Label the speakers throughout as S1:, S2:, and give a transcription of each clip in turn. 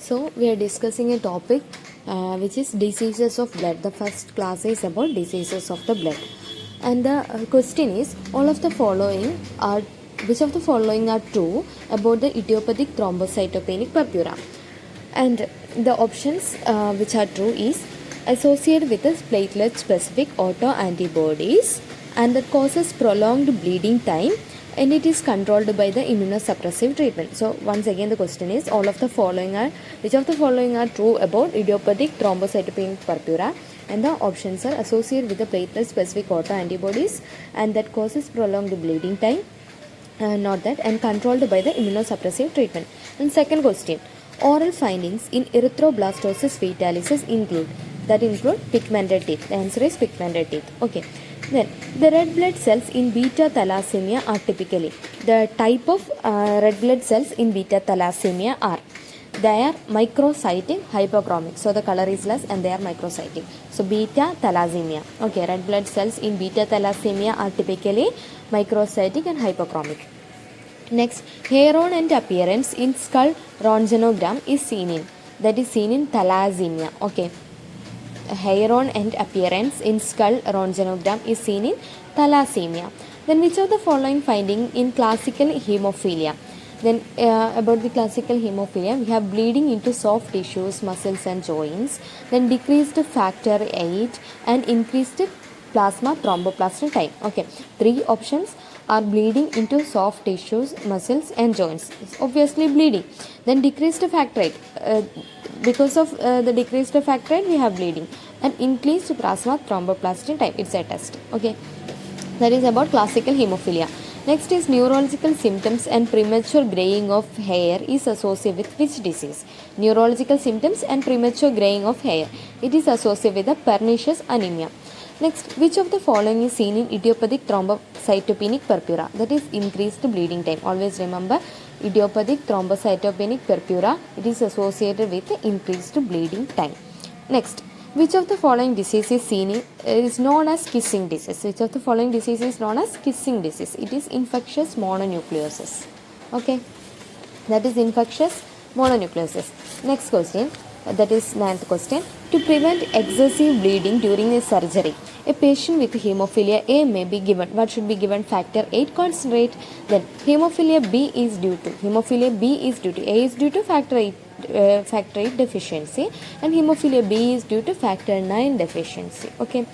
S1: So we are discussing a topic which is diseases of blood. The first class is about diseases of the blood, and the question is all of the following are which of the following are true about the idiopathic thrombocytopenic purpura? And the options which are true is associated with the platelet specific autoantibodies, and that causes prolonged bleeding time, and it is controlled by the immunosuppressive treatment. So once again the question is all of the following are which of the following are true about idiopathic thrombocytopenic purpura, and the options are associated with the platelet specific autoantibodies, and that causes prolonged bleeding time, not that, and controlled by the immunosuppressive treatment. And second question, oral findings in erythroblastosis fetalis include pigmented teeth. The answer is pigmented teeth. Okay. Then the red blood cells in beta thalassemia are typically the type of red blood cells in beta thalassemia are they are microcytic hypochromic. So the color is less and they are microcytic. So beta thalassemia. Okay, red blood cells in beta thalassemia are typically microcytic and hypochromic. Next, hair on and appearance in skull röntgenogram is seen in thalassemia. Okay. Hair on and appearance in skull röntgenogram is seen in thalassemia. Then which of the following finding in classical hemophilia? Then about the classical hemophilia, we have bleeding into soft tissues, muscles and joints, then decreased factor 8 and increased plasma thromboplastin time. Okay, three options are bleeding into soft tissues, muscles and joints. It's obviously bleeding. Then decreased factor 8. Because of the decreased factor rate we have bleeding, and increased plasma thromboplastin time. It's a test. Okay, that is about classical hemophilia. Next is neurological symptoms and premature graying of hair is associated with which disease? Neurological symptoms and premature graying of hair, it is associated with the pernicious anemia. Next, which of the following is seen in idiopathic thrombocytopenic purpura? That is increased bleeding time. Always remember, idiopathic thrombocytopenic purpura, it is associated with increased bleeding time. Next, which of the following disease is known as kissing disease? Which of the following disease is known as kissing disease? It is infectious mononucleosis. Okay, that is infectious mononucleosis. Next question, that is ninth question. To prevent excessive bleeding during a surgery, a patient with hemophilia A may be given, what should be given? Factor 8 concentrate. Then hemophilia B is due to A is due to factor 8 deficiency, and hemophilia B is due to factor 9 deficiency. Okay,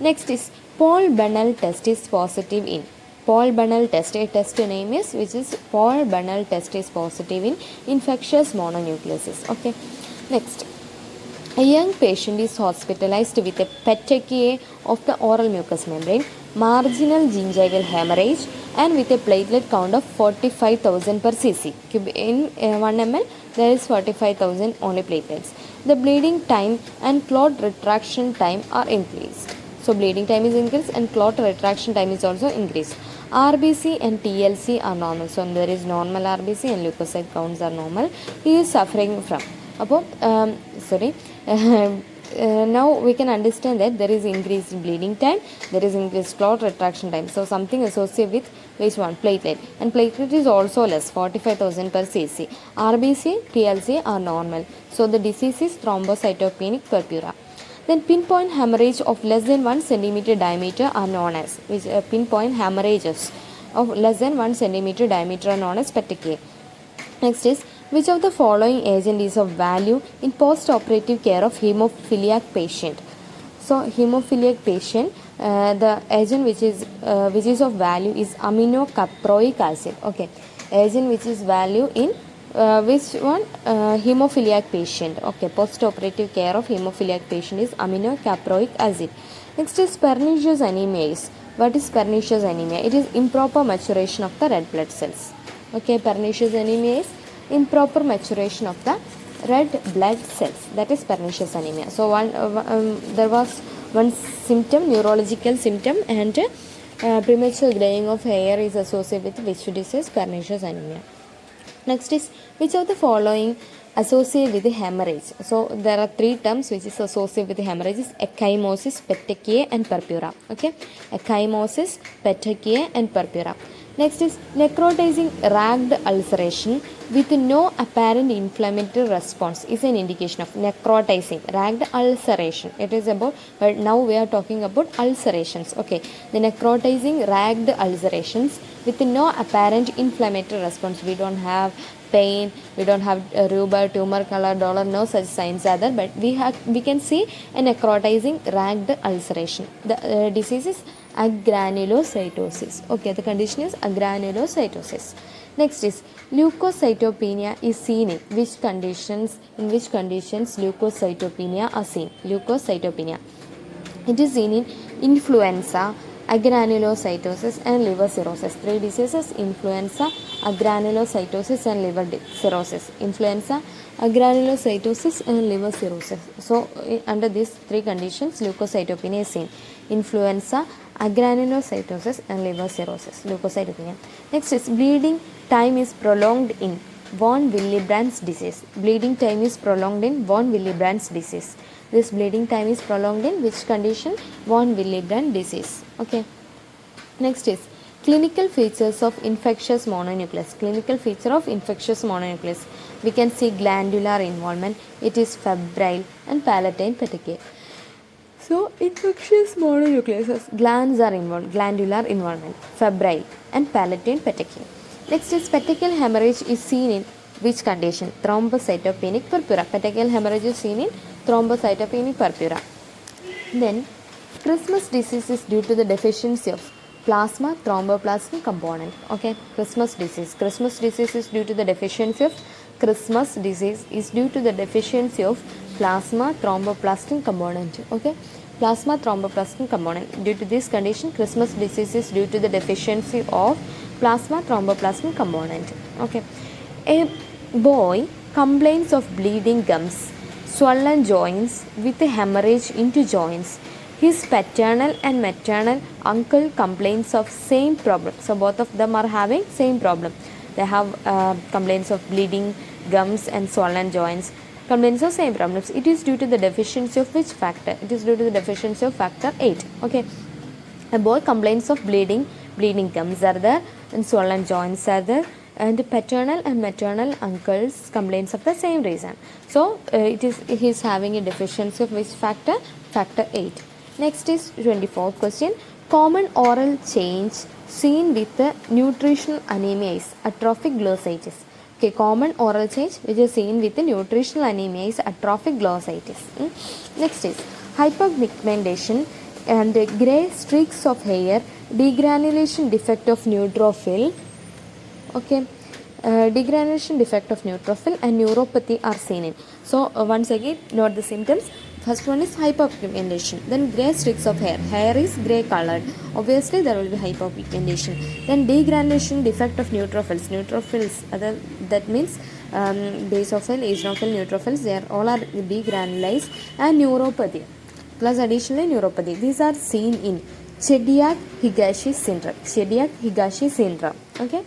S1: next is Paul Bunnell test is positive in Paul Bunnell test, a test name is which is Paul Bunnell test is positive in infectious mononucleosis. Okay, next, a young patient is hospitalized with a petechiae of the oral mucous membrane, marginal gingival hemorrhage, and with a platelet count of 45,000 per cc. In 1 ml, there is 45,000 only platelets. The bleeding time and clot retraction time are increased. So bleeding time is increased and clot retraction time is also increased. RBC and TLC are normal. So there is normal RBC and leukocyte counts are normal. He is suffering from now we can understand that there is increased bleeding time, there is increased clot retraction time. So something associated with which one? Platelet. And platelet is also less, 45,000 per cc. RBC, TLC are normal. So the disease is thrombocytopenic purpura. Then pinpoint hemorrhage of less than 1 cm diameter are known as pinpoint hemorrhages of less than 1 cm diameter are known as petechiae. Next is, which of the following agent is of value in post-operative care of hemophiliac patient? So hemophiliac patient, the agent which is of value is aminocaproic acid. Okay, agent which is value in which one? Hemophiliac patient. Okay, post-operative care of hemophiliac patient is aminocaproic acid. Next is pernicious anemia. What is pernicious anemia? It is improper maturation of the red blood cells. Okay, pernicious anemia is improper maturation of the red blood cells. That is pernicious anemia. So there was one symptom, neurological symptom, and premature graying of hair is associated with which disease? Pernicious anemia. Next is, which of the following associated with the hemorrhage? So there are three terms which is associated with the hemorrhage is ecchymosis, petechiae and purpura. Okay, ecchymosis, petechiae and purpura. Next is necrotizing ragged ulceration with no apparent inflammatory response is an indication of necrotizing ragged ulceration. It is about, but now we are talking about ulcerations. Okay, the necrotizing ragged ulcerations with no apparent inflammatory response. We don't have pain, we don't have rubor, tumor, color, dollar, no such signs are there, but we can see a necrotizing ragged ulceration. The disease is agranulocytosis. Okay, the condition is agranulocytosis. Next is leukocytopenia is seen in which conditions? In which conditions leukocytopenia are seen? Leukocytopenia. It is seen in influenza, agranulocytosis and liver cirrhosis. Three diseases: influenza, agranulocytosis and liver cirrhosis. Influenza, agranulocytosis and liver cirrhosis. So under these three conditions leukocytopenia is seen. Influenza, agranulocytosis and liver cirrhosis. Leukocytopenia. Next is bleeding time is prolonged in von Willebrand's disease. Bleeding time is prolonged in von Willebrand's disease. This bleeding time is prolonged in which condition? Von Willebrand disease. Okay. Next is clinical features of infectious mononucleus. Clinical feature of infectious mononucleus. We can see glandular involvement. It is febrile and palatine petechiae. So infectious mononucleus, glands are involved, glandular involvement, febrile and palatine petechiae. Next is petechial hemorrhage is seen in which condition? Thrombocytopenic purpura. Petechial hemorrhage is seen in thrombocytopenic purpura. Then Christmas disease is due to the deficiency of plasma thromboplastin component. Okay, Christmas disease. Christmas disease is due to the deficiency of plasma thromboplastin component. Okay, plasma thromboplastin component. Due to this condition, Christmas disease is due to the deficiency of plasma thromboplastin component. Okay, a boy complains of bleeding gums, swollen joints with hemorrhage into joints. His paternal and maternal uncle complains of same problem. So both of them are having same problem. They have complaints of bleeding gums and swollen joints. Complaints of same problems. It is due to the deficiency of which factor? It is due to the deficiency of factor 8. Okay. A boy complains of bleeding gums are there and swollen joints are there, and the paternal and maternal uncles complains of the same reason. So he is having a deficiency of which factor? Factor 8. Next is 24th question. Common oral change seen with the nutritional anemia is atrophic glossitis. Okay, common oral change which is seen with the nutritional anemia is atrophic glossitis. Next is hyperpigmentation and grey streaks of hair, degranulation defect of neutrophil. Okay, degranulation defect of neutrophil and neuropathy are seen in. So once again note the symptoms. First one is hyperpigmentation, then grey streaks of hair. Hair is grey colored. Obviously there will be hyperpigmentation. Then degranulation defect of neutrophils. Neutrophils, that means basophil, eosinophil, neutrophils, they are all are degranulized, and neuropathy plus additionally neuropathy. These are seen in Chediak-Higashi syndrome. Chediak-Higashi syndrome. Okay.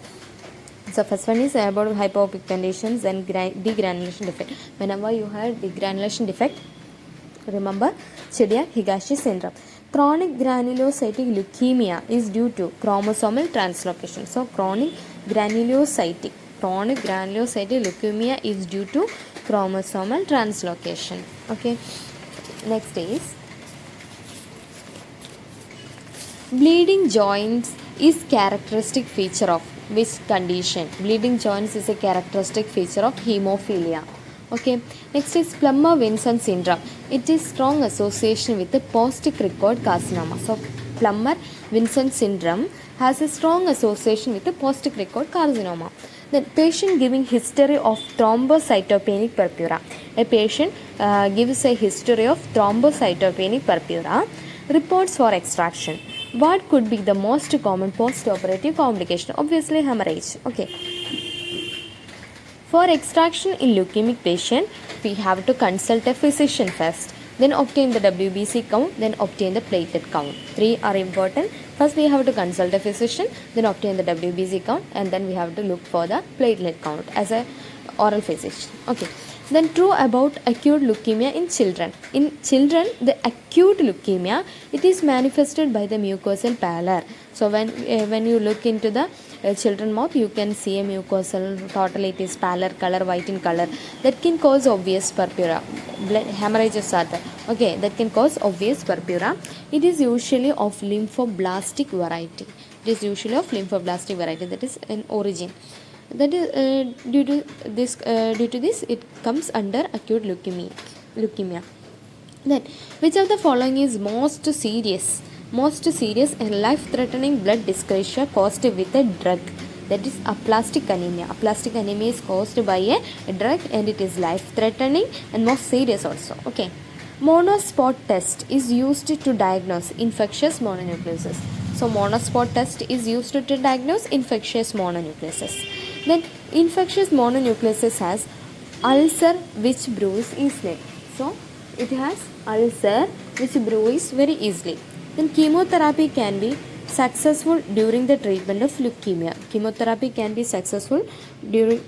S1: So first one is about hyperpigmentation, then degranulation defect. Whenever you have degranulation defect, remember Chediak-Higashi syndrome. Chronic granulocytic leukemia is due to chromosomal translocation. So chronic granulocytic leukemia is due to chromosomal translocation. Okay. Next is bleeding joints is characteristic feature of which condition? Bleeding joints is a characteristic feature of hemophilia. Okay. Next is Plummer-Vinson syndrome. It is strong association with the post-cricoid carcinoma. So Plummer-Vinson syndrome has a strong association with the post-cricoid carcinoma. Then patient giving history of thrombocytopenic purpura. A patient gives a history of thrombocytopenic purpura. Reports for extraction. What could be the most common post-operative complication? Obviously hemorrhage. Okay. For extraction in leukemic patient, we have to consult a physician first. Then obtain the WBC count, then obtain the platelet count. 3 are important. First we have to consult a physician, then obtain the WBC count, and then we have to look for the platelet count as a oral physician. Okay. Then true about acute leukemia in children. In children, the acute leukemia, it is manifested by the mucosal pallor. So when you look into the children mouth, you can see a mucosal, totally it is pallor color, white in color. That can cause obvious purpura. Blood hemorrhages are there. Okay, that can cause obvious purpura. It is usually of lymphoblastic variety. It is usually of lymphoblastic variety, that is an origin. That is due to this it comes under acute leukemia. Then, which of the following is most serious and life-threatening blood dyscrasia caused with a drug? That is aplastic anemia. Aplastic anemia is caused by a drug and it is life-threatening and most serious also. Okay. Monospot test is used to diagnose infectious mononucleosis. So monospot test is used to diagnose infectious mononucleosis. Then infectious mononucleosis has ulcer which brews easily. So it has ulcer which brews very easily. Then chemotherapy can be successful during the treatment of leukemia. Chemotherapy can be successful during